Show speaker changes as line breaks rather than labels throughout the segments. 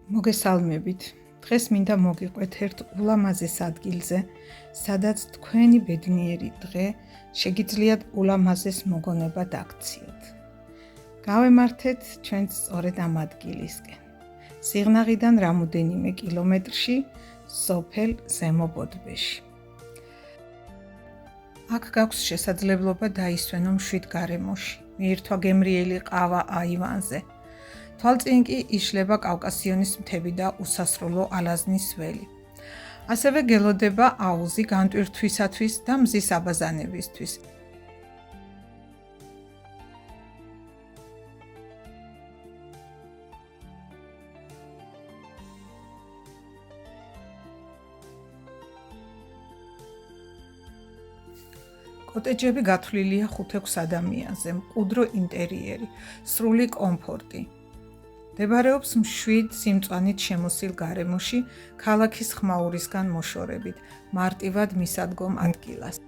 მოგესალმებით. დღეს მინდა მოგიყვეთ ერთ ულამაზეს ადგილზე, სადაც თქვენი ბედნიერი დღე შეგიძლიათ ულამაზეს მოგონება დაგციოთ. გავემართეთ ჩვენს სწორედ ამ ადგილისკენ. სიღნაღიდან რამოდენიმე კილომეტრში, სოფელ ზემო ბოდბეში. აქ გაქვს შესაძლებლობა დაისვენო მშვიდ გარემოში, მიირთვა გემრიელი ყავა აივანზე. თვალწინ კი იშლება კავკასიონის მთები და უსასრულო ალაზნის ველი. ასევე გელოდება აუზი განტვირთვისათვის და მზის აბაზანებისთვის. კოტეჯები გათვლილია 5-6 ადამიანზე, მყუდრო ინტერიერი, სრული კომფორტი. მდებარეობს მშვიდ სიმწვანით შემოსილ გარემოში, ქალაქის ხმაურისგან მოშორებით, მარტივად მისადგომ ადგილას.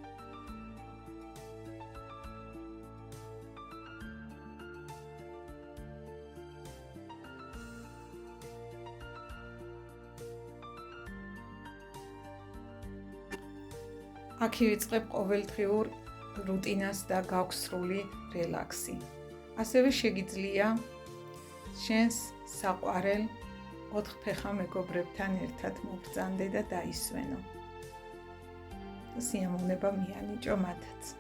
აქ ივიწყებ ყოველდღიურ რუტინას და გაქვს სრული რელაქსი. ასევე შეგიძლია შენს საყვარელ 4 ფეხა მეგობრებთან ერთად მობრძანდე და დაისვენო. სიამოვნება მიანიჭო მათაც.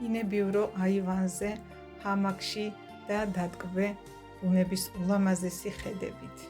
ინებიურო აივანზე, ჰამაკში და დატკბე ბუნების ულამაზესი ხედებით.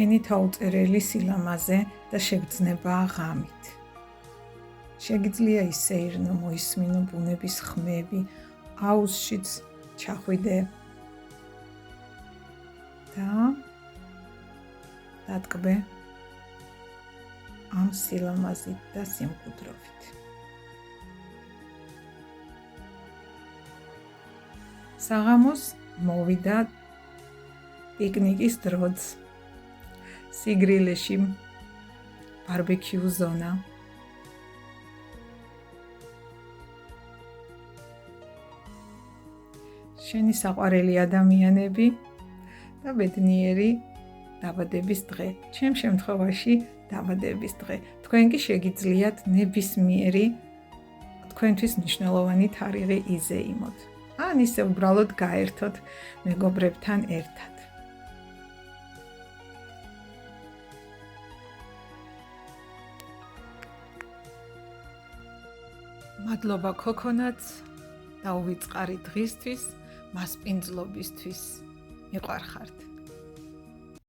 ენით აუწერელი სილამაზე და შეგრძნებაა ღამით. შეგიძლია ისეირნო, მოისმინო ბუნების ხმები, აუზშიც ჩახვიდე და დატკბე ამ სილამაზით და სიმკვიდროვით. საღამოს მოვიდა პიკნიკის დროც. სიგრილეში ბარბეკიუ ზონა. შენი საყვარელი ადამიანები და ბედნიერი დაბადების დღე. ჩემ შემთხვევაში დაბადების დღე. თქვენ კი შეგიძლიათ ნებისმიერი თქვენთვის მნიშვნელოვანი თარიღი იზეიმოთ. ან ისე უბრალოდ გაერთოთ მეგობრებთან ერთად. მადლობა ქოქონატს და უვიწყარი დღისთვის, მასპინძლობისთვის. მიყვარხართ.